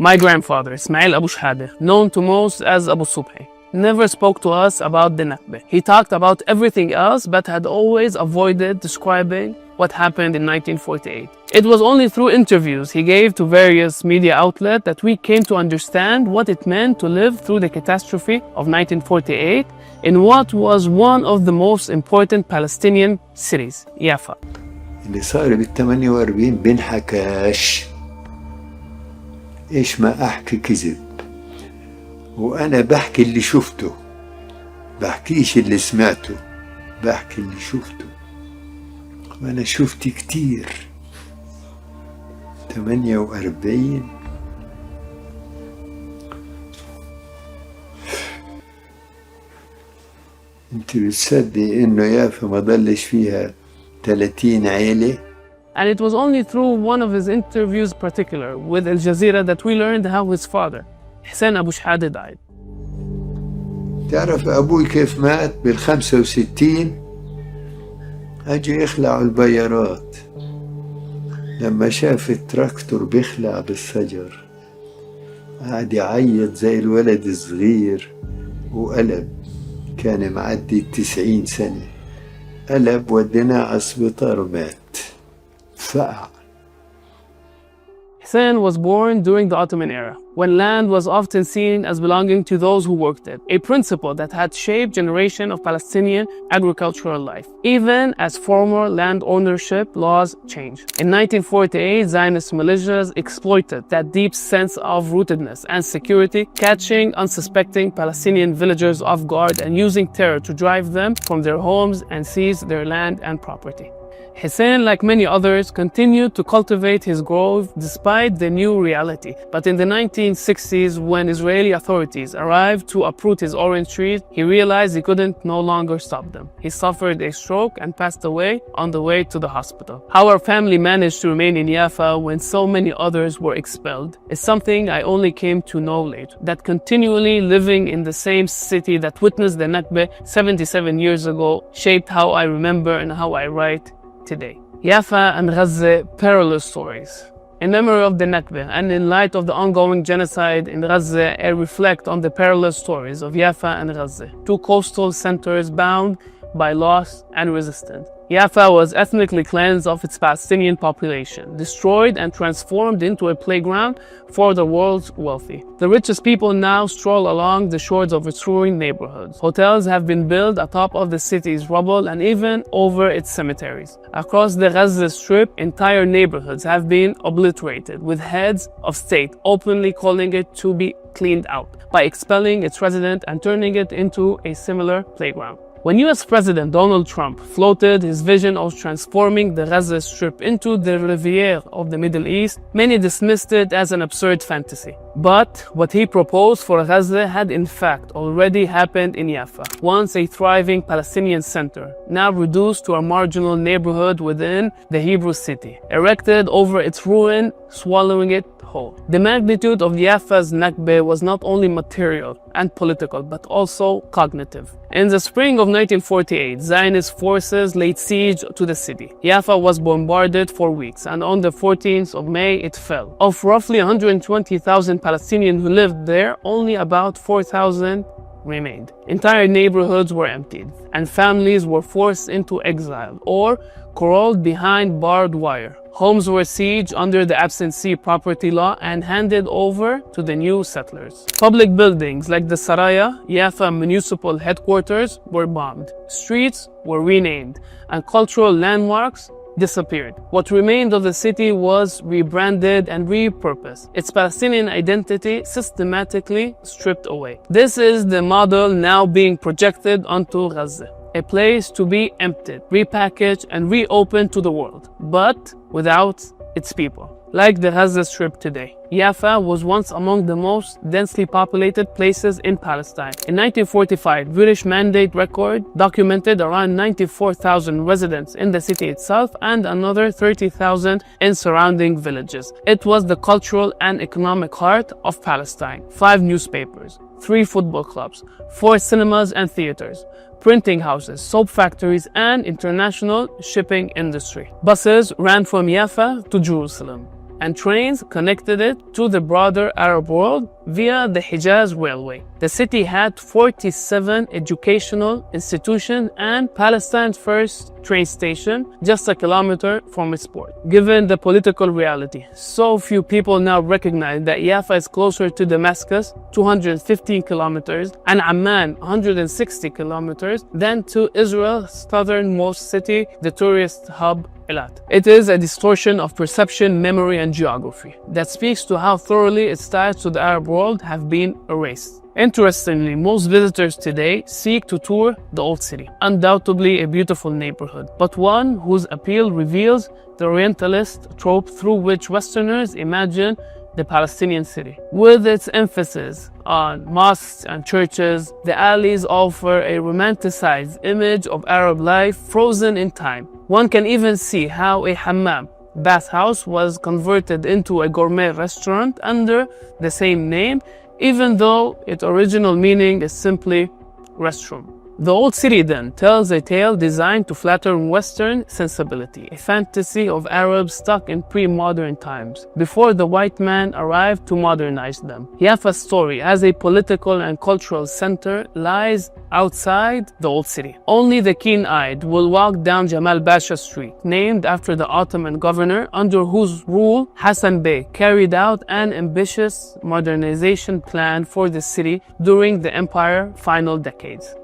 My grandfather, Ismail Abou Shhadeh, known to most as Abu Subhi, never spoke to us about the Nakba. He talked about everything else but had always avoided describing what happened in 1948. It was only through interviews he gave to various media outlets that we came to understand what it meant to live through the catastrophe of 1948 in what was one of the most important Palestinian cities, Jaffa. اللي صار بال 48 بنحكاش، ايش ما احكي كذب، وانا بحكي اللي شفته، بحكيش اللي سمعته، بحكي اللي شفته، وانا شفت كتير. 48 انت بتصدقي انه يافا ما ضلش فيها 30 عيلة؟ And it was only through one of his interviews particular with Al Jazeera that we learned how his father, Abed Abou Shhadeh, died. تعرف أبوي كيف مات؟ بال65 أجي يخلعوا البيارات لما شاف التراكتور بيخلع بالشجر، قعد يعيط زي الولد الصغير وقلب. كان معدي 90 سنة، قلب وديناه على السبيطار ومات. فقع. Hussein was born during the Ottoman era, when land was often seen as belonging to those who worked it, a principle that had shaped generation of Palestinian agricultural life, even as former land ownership laws changed. In 1948, Zionist militias exploited that deep sense of rootedness and security, catching unsuspecting Palestinian villagers off guard and using terror to drive them from their homes and seize their land and property. Hussein, like many others, continued to cultivate his grove despite the new reality. But in the 1960s, when Israeli authorities arrived to uproot his orange trees, he realized he couldn't no longer stop them. He suffered a stroke and passed away on the way to the hospital. How our family managed to remain in Jaffa when so many others were expelled is something I only came to know later. That continually living in the same city that witnessed the Nakba 77 years ago shaped how I remember and how I write today. Jaffa and Gaza, parallel stories. In memory of the Nakba and in light of the ongoing genocide in Gaza, I reflect on the parallel stories of Jaffa and Gaza, two coastal centers bound by loss and resistance. Jaffa was ethnically cleansed of its Palestinian population, destroyed and transformed into a playground for the world's wealthy. The richest people now stroll along the shores of its ruined neighborhoods. Hotels have been built atop of the city's rubble and even over its cemeteries. Across the Gaza Strip, entire neighborhoods have been obliterated, with heads of state openly calling it to be cleaned out by expelling its residents and turning it into a similar playground. When US President Donald Trump floated his vision of transforming the Gaza Strip into the Riviera of the Middle East, many dismissed it as an absurd fantasy. But what he proposed for Gaza had in fact already happened in Jaffa, once a thriving Palestinian center, now reduced to a marginal neighborhood within the Hebrew city, erected over its ruin, swallowing it whole. The magnitude of Jaffa's Nakba was not only material and political, but also cognitive. In the spring of 1948, Zionist forces laid siege to the city. Jaffa was bombarded for weeks, and on the 14th of May, it fell. Of roughly 120,000 Palestinians who lived there, only about 4,000 remained. Entire neighborhoods were emptied, and families were forced into exile or corralled behind barbed wire. Homes were sieged under the absentee property law and handed over to the new settlers. Public buildings like the Saraya, Jaffa municipal headquarters, were bombed. Streets were renamed, and cultural landmarks disappeared. What remained of the city was rebranded and repurposed, its Palestinian identity systematically stripped away. This is the model now being projected onto Gaza. A place to be emptied, repackaged, and reopened to the world, but without its people. Like the Gaza Strip today, Jaffa was once among the most densely populated places in Palestine. In 1945, British Mandate record documented around 94,000 residents in the city itself and another 30,000 in surrounding villages. It was the cultural and economic heart of Palestine. 5 newspapers, 3 football clubs, 4 cinemas and theaters, printing houses, soap factories, and international shipping industry. Buses ran from Jaffa to Jerusalem. and trains connected it to the broader Arab world via the Hijaz Railway. The city had 47 educational institutions and Palestine's first train station just a kilometer from its port. Given the political reality, so few people now recognize that Jaffa is closer to Damascus, 215 kilometers, and Amman, 160 kilometers, than to Israel's southernmost city, the tourist hub, Eilat. It is a distortion of perception, memory, and geography that speaks to how thoroughly its ties to the Arab world have been erased. Interestingly, most visitors today seek to tour the Old City, undoubtedly a beautiful neighborhood, but one whose appeal reveals the Orientalist trope through which Westerners imagine the Palestinian city. With its emphasis on mosques and churches, the alleys offer a romanticized image of Arab life frozen in time. One can even see how a hammam, bathhouse, was converted into a gourmet restaurant under the same name, even though its original meaning is simply restroom. The Old City then tells a tale designed to flatter Western sensibility, a fantasy of Arabs stuck in pre-modern times, before the white man arrived to modernize them. Jaffa's story as a political and cultural center lies outside the Old City. Only the keen-eyed will walk down Jamal Pasha Street, named after the Ottoman governor under whose rule Hassan Bey carried out an ambitious modernization plan for the city during the empire's final decades.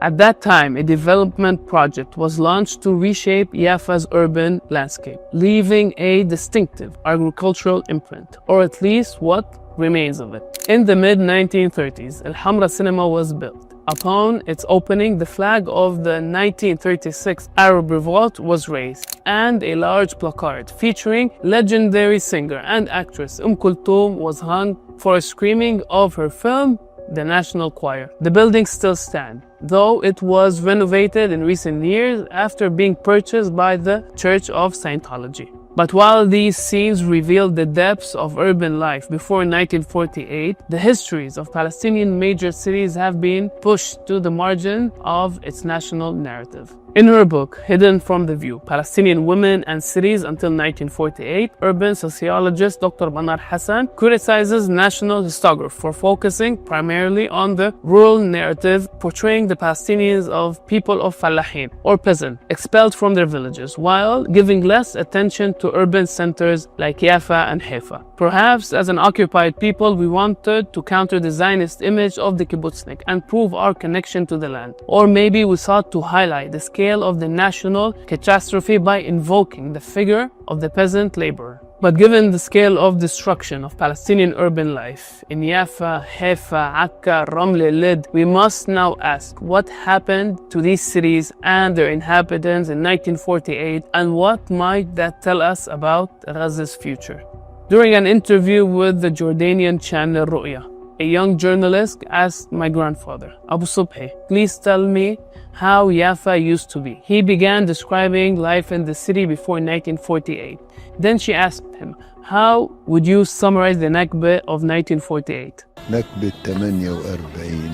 At that time, a development project was launched to reshape Jaffa's urban landscape, leaving a distinctive agricultural imprint, or at least what remains of it. In the mid-1930s, Al Hamra Cinema was built. Upon its opening, the flag of the 1936 Arab Revolt was raised, and a large placard featuring legendary singer and actress Kulthum was hung for a screening of her film, The National Choir. The building still stands, though it was renovated in recent years after being purchased by the Church of Scientology. But while these scenes reveal the depths of urban life before 1948, the histories of Palestinian major cities have been pushed to the margin of its national narrative. In her book, Hidden from the View, Palestinian Women and Cities Until 1948, urban sociologist Dr. Manar Hassan criticizes national historiography for focusing primarily on the rural narrative, portraying the Palestinians of people of Fallahin, or peasant, expelled from their villages, while giving less attention to urban centers like Jaffa and Haifa. Perhaps as an occupied people, we wanted to counter the Zionist image of the kibbutznik and prove our connection to the land. Or maybe we sought to highlight the scale of the national catastrophe by invoking the figure of the peasant laborer. But given the scale of destruction of Palestinian urban life in Jaffa, Haifa, Akka, Ramle, Lid, we must now ask what happened to these cities and their inhabitants in 1948, and what might that tell us about Gaza's future. During an interview with the Jordanian channel Ru'ya, a young journalist asked my grandfather, Abu Subhi, please tell me how Jaffa used to be. He began describing life in the city before 1948. Then she asked him, how would you summarize the Nakba of 1948? نكبة 48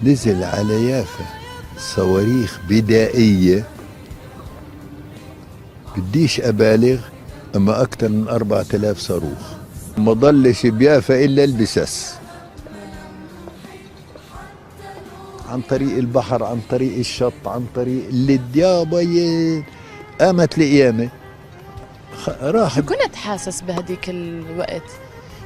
نزل على يافا صواريخ بدائية، بديش أبالغ، أما أكثر من 4000 صاروخ. ما ضلش بيافا إلا البسس، عن طريق البحر، عن طريق الشط، عن طريق الديابة. قامت القيامة راح. شو كنت حاسس بهديك الوقت؟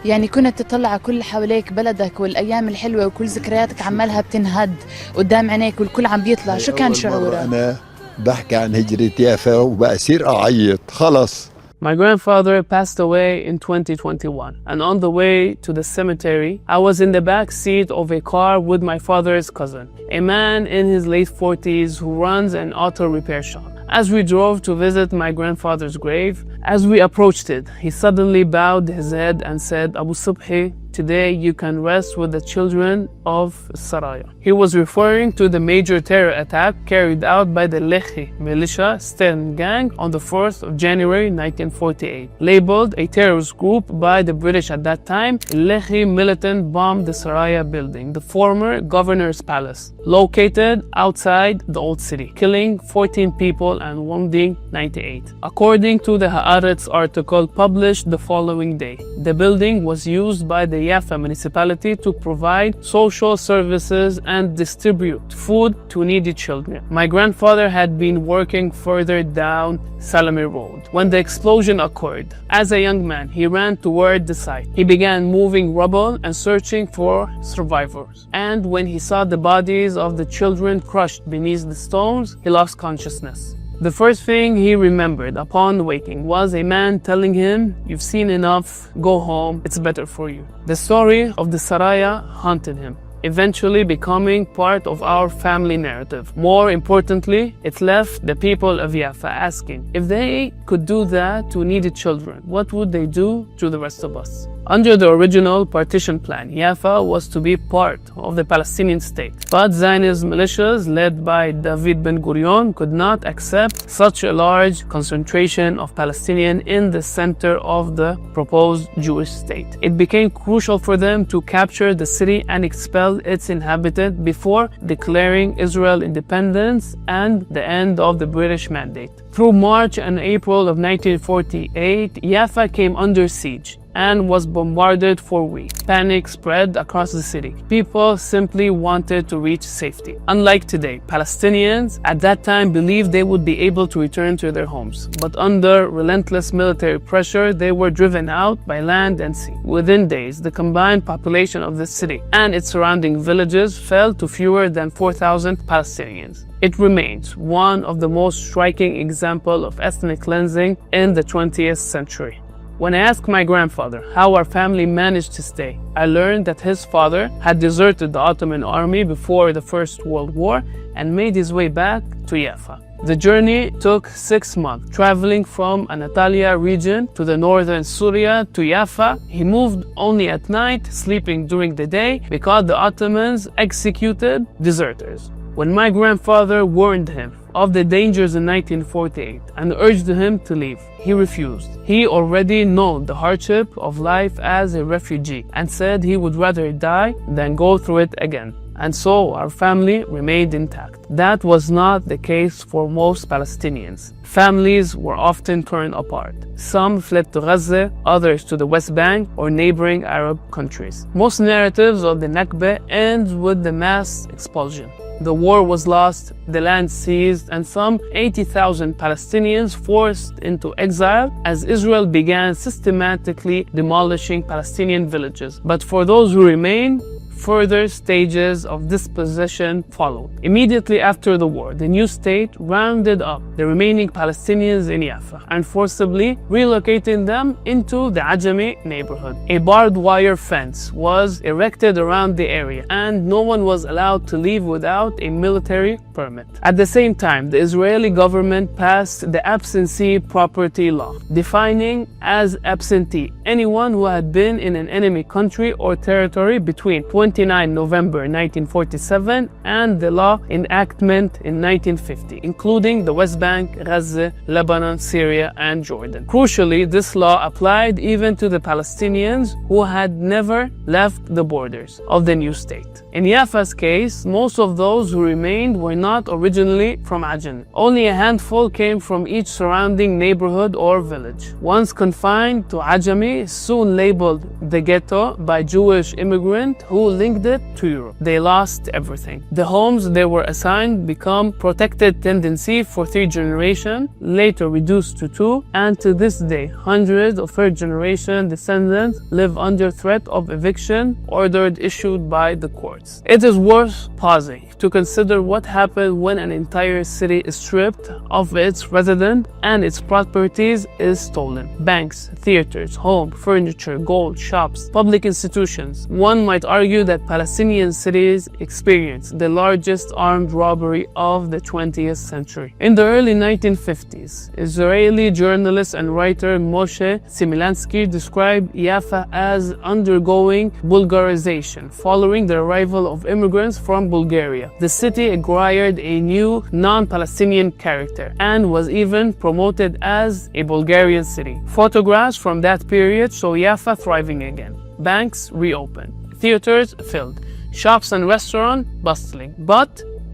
يعني كنت تطلع كل حواليك بلدك والأيام الحلوة وكل ذكرياتك عمالها بتنهد قدام عينيك والكل عم بيطلع، شو كان شعورك؟ أنا بحكي عن هجرة يافا وبصير أعيط خلص. My grandfather passed away in 2021, and on the way to the cemetery, I was in the back seat of a car with my father's cousin, a man in his late 40s who runs an auto repair shop. As we drove to visit my grandfather's grave, as we approached it, he suddenly bowed his head and said, Abu Subhi, today you can rest with the children of Saraya. He was referring to the major terror attack carried out by the Lehi militia Stern gang on the 4th of January 1948. Labeled a terrorist group by the British at that time, Lehi militant bombed the Saraya building, the former governor's palace, located outside the old city, killing 14 people and wounding 98. According to the Haaretz article published the following day, the building was used by the Jaffa municipality to provide social services and distribute food to needy children. My grandfather had been working further down Salami Road when the explosion occurred. As a young man, he ran toward the site. He began moving rubble and searching for survivors. And when he saw the bodies of the children crushed beneath the stones, he lost consciousness. The first thing he remembered upon waking was a man telling him, "You've seen enough, go home, it's better for you." The story of the Saraya haunted him, eventually becoming part of our family narrative. More importantly, it left the people of Jaffa asking, if they could do that to needy children, what would they do to the rest of us? Under the original partition plan, Jaffa was to be part of the Palestinian state. But Zionist militias led by David Ben-Gurion could not accept such a large concentration of Palestinians in the center of the proposed Jewish state. It became crucial for them to capture the city and expel its inhabitants before declaring Israel independence and the end of the British mandate. Through March and April of 1948, Jaffa came under siege and was bombarded for weeks. Panic spread across the city. People simply wanted to reach safety. Unlike today, Palestinians at that time believed they would be able to return to their homes. But under relentless military pressure, they were driven out by land and sea. Within days, the combined population of the city and its surrounding villages fell to fewer than 4,000 Palestinians. It remains one of the most striking examples of ethnic cleansing in the 20th century. When I asked my grandfather how our family managed to stay, I learned that his father had deserted the Ottoman army before the First World War and made his way back to Jaffa. The journey took 6 months, traveling from Anatolia region to the northern Syria to Jaffa. He moved only at night, sleeping during the day because the Ottomans executed deserters. When my grandfather warned him of the dangers in 1948 and urged him to leave, he refused. He already knew the hardship of life as a refugee and said he would rather die than go through it again. And so our family remained intact. That was not the case for most Palestinians. Families were often torn apart. Some fled to Gaza, others to the West Bank or neighboring Arab countries. Most narratives of the Nakba end with the mass expulsion. The war was lost, the land seized, and some 80,000 Palestinians forced into exile as Israel began systematically demolishing Palestinian villages. But for those who remained, further stages of dispossession followed. Immediately after the war, the new state rounded up the remaining Palestinians in Jaffa and forcibly relocating them into the Ajami neighborhood. A barbed wire fence was erected around the area and no one was allowed to leave without a military permit. At the same time, the Israeli government passed the absentee property law, defining as absentee anyone who had been in an enemy country or territory between 29 November 1947 and the law enactment in 1950, including the West Bank, Gaza, Lebanon, Syria, and Jordan. Crucially, this law applied even to the Palestinians who had never left the borders of the new state. In Jaffa's case, most of those who remained were not originally from Ajami. Only a handful came from each surrounding neighborhood or village. Once confined to Ajami, soon labeled the ghetto by Jewish immigrants who linked it to Europe. They lost everything. The homes they were assigned become protected tenancy for 3 generations, later reduced to 2, and to this day, hundreds of third-generation descendants live under threat of eviction ordered issued by the courts. It is worth pausing to consider what happened when an entire city is stripped of its residents and its properties is stolen. Banks, theaters, home, furniture, gold, shops, public institutions. One might argue that Palestinian cities experienced the largest armed robbery of the 20th century. In the early 1950s, Israeli journalist and writer Moshe Similansky described Jaffa as undergoing Bulgarization following the arrival of immigrants from Bulgaria. The city acquired a new non-Palestinian character and was even promoted as a Bulgarian city. Photographs from that period show Jaffa thriving again. Banks reopened, theaters filled, shops and restaurants bustling, but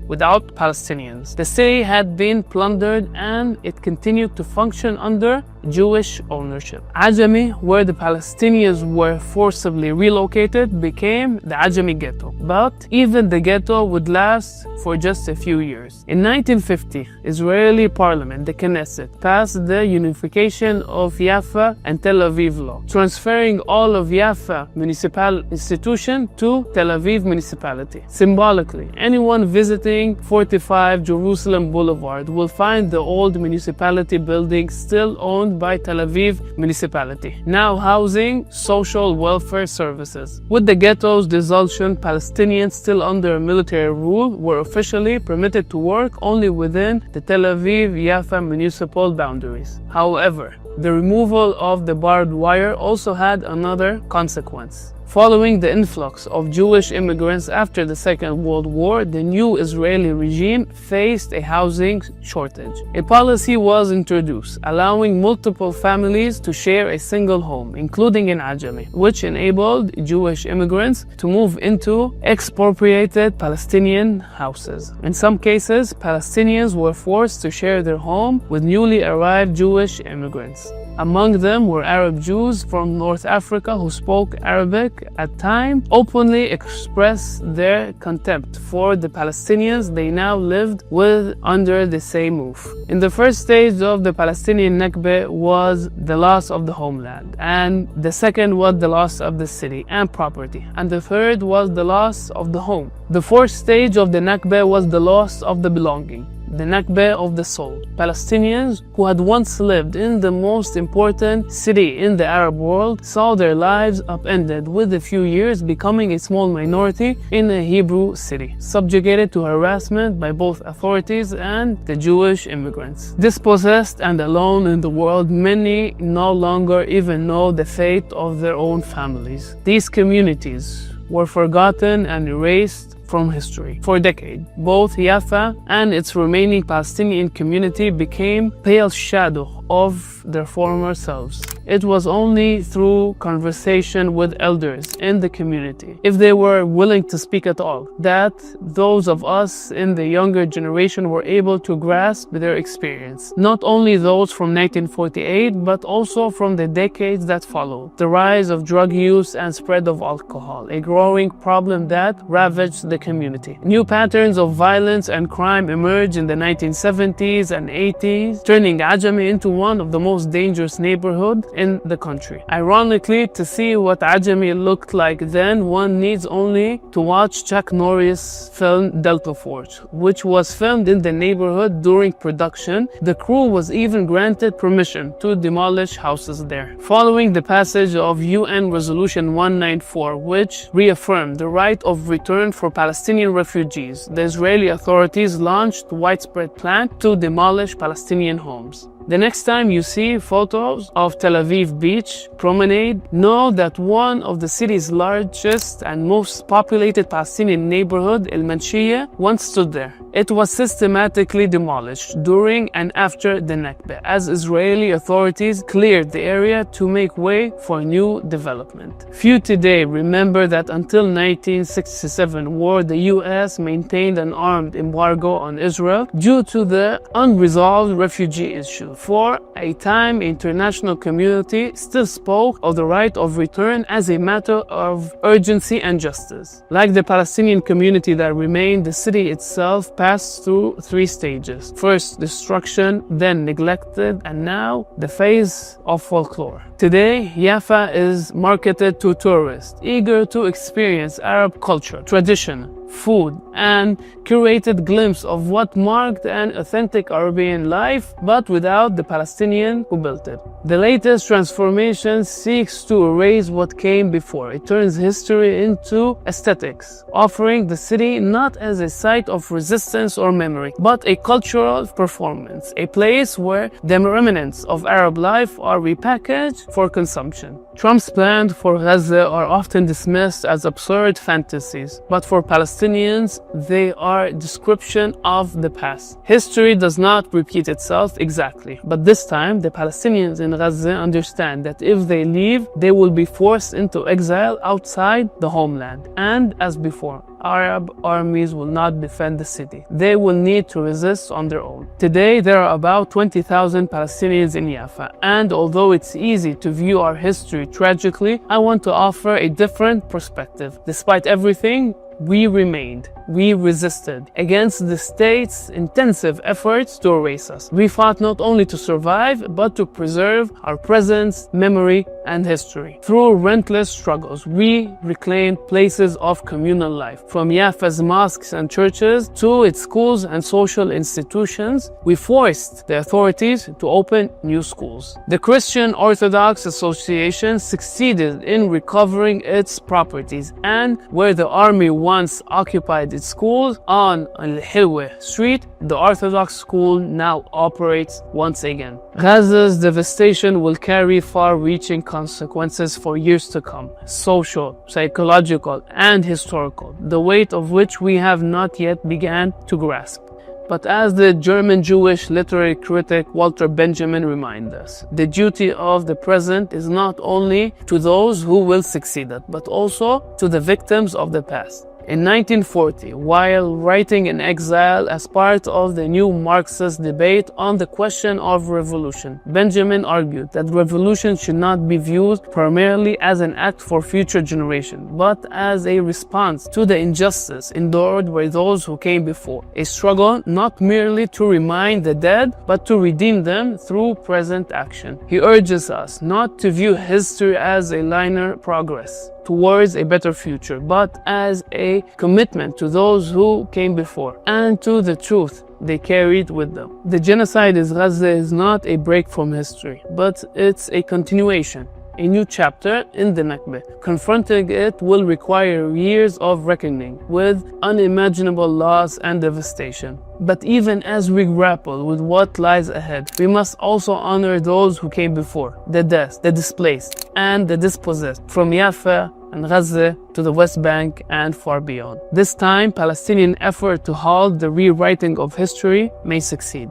without Palestinians. The city had been plundered and it continued to function under Jewish ownership. Ajami, where the Palestinians were forcibly relocated, became the Ajami ghetto. But even the ghetto would last for just a few years. In 1950, Israeli parliament, the Knesset, passed the unification of Jaffa and Tel Aviv law, transferring all of Jaffa municipal institution to Tel Aviv municipality. Symbolically, anyone visiting 45 Jerusalem Boulevard will find the old municipality building still owned by Tel Aviv municipality, now housing social welfare services. With the ghetto's dissolution, Palestinians still under military rule were officially permitted to work only within the Tel Aviv-Jaffa municipal boundaries. However, the removal of the barbed wire also had another consequence. Following the influx of Jewish immigrants after the Second World War, the new Israeli regime faced a housing shortage. A policy was introduced, allowing multiple families to share a single home, including in Ajami, which enabled Jewish immigrants to move into expropriated Palestinian houses. In some cases, Palestinians were forced to share their home with newly arrived Jewish immigrants. Among them were Arab Jews from North Africa who spoke Arabic at times, openly expressed their contempt for the Palestinians they now lived with under the same roof. In the first stage of the Palestinian Nakba was the loss of the homeland, and the second was the loss of the city and property, and the third was the loss of the home. The fourth stage of the Nakba was the loss of the belonging, the Nakba of the soul. Palestinians who had once lived in the most important city in the Arab world saw their lives upended, with a few years becoming a small minority in a Hebrew city, subjugated to harassment by both authorities and the Jewish immigrants. Dispossessed and alone in the world, many no longer even know the fate of their own families. These communities were forgotten and erased from history. For decades, both Jaffa and its remaining Palestinian community became pale shadow of their former selves. It was only through conversation with elders in the community, if they were willing to speak at all, that those of us in the younger generation were able to grasp their experience. Not only those from 1948, but also from the decades that followed. The rise of drug use and spread of alcohol, a growing problem that ravaged the community. New patterns of violence and crime emerged in the 1970s and 80s, turning Ajami into one of the most dangerous neighborhoods in the country. Ironically, to see what Ajami looked like then, one needs only to watch Chuck Norris' film Delta Force, which was filmed in the neighborhood during production. The crew was even granted permission to demolish houses there. Following the passage of UN Resolution 194, which reaffirmed the right of return for Palestinian refugees, the Israeli authorities launched a widespread plan to demolish Palestinian homes. The next time you see photos of Tel Aviv beach promenade, know that one of the city's largest and most populated Palestinian neighborhood, El Manshia, once stood there. It was systematically demolished during and after the Nakba, as Israeli authorities cleared the area to make way for new development. Few today remember that until 1967 war, the US maintained an armed embargo on Israel due to the unresolved refugee issue. For a time, the international community still spoke of the right of return as a matter of urgency and justice. Like the Palestinian community that remained, the city itself passed through three stages. First, destruction, then neglected, and now the phase of folklore. Today, Jaffa is marketed to tourists eager to experience Arab culture, tradition, food, and curated glimpse of what marked an authentic Arabian life, but without the Palestinian who built it. The latest transformation seeks to erase what came before. It turns history into aesthetics, offering the city not as a site of resistance or memory, but a cultural performance, a place where the remnants of Arab life are repackaged for consumption. Trump's plans for Gaza are often dismissed as absurd fantasies, but for Palestinians, they are a description of the past. History does not repeat itself exactly, but this time the Palestinians in Gaza understand that if they leave, they will be forced into exile outside the homeland. And as before, Arab armies will not defend the city. They will need to resist on their own. Today, there are about 20,000 Palestinians in Jaffa, and although it's easy to view our history tragically, I want to offer a different perspective. Despite everything, we remained. We resisted against the state's intensive efforts to erase us. We fought not only to survive, but to preserve our presence, memory, and history. Through relentless struggles, we reclaimed places of communal life. From Jaffa's mosques and churches to its schools and social institutions, we forced the authorities to open new schools. The Christian Orthodox Association succeeded in recovering its properties, and where the army once occupied its schools on Al-Hilwa Street, the Orthodox school now operates once again. Gaza's devastation will carry far-reaching consequences for years to come, social, psychological, and historical, the weight of which we have not yet begun to grasp. But as the German Jewish literary critic Walter Benjamin reminds us, the duty of the present is not only to those who will succeed it, but also to the victims of the past. In 1940, while writing in exile as part of the new Marxist debate on the question of revolution, Benjamin argued that revolution should not be viewed primarily as an act for future generations, but as a response to the injustice endured by those who came before. A struggle not merely to remind the dead, but to redeem them through present action. He urges us not to view history as a linear progress towards a better future, but as a commitment to those who came before and to the truth they carried with them. The genocide in Gaza is not a break from history, but it's a continuation, a new chapter in the Nakba. Confronting it will require years of reckoning with unimaginable loss and devastation. But even as we grapple with what lies ahead, we must also honor those who came before, the dead, the displaced, and the dispossessed, from Jaffa and Gaza to the West Bank and far beyond. This time, Palestinian effort to halt the rewriting of history may succeed.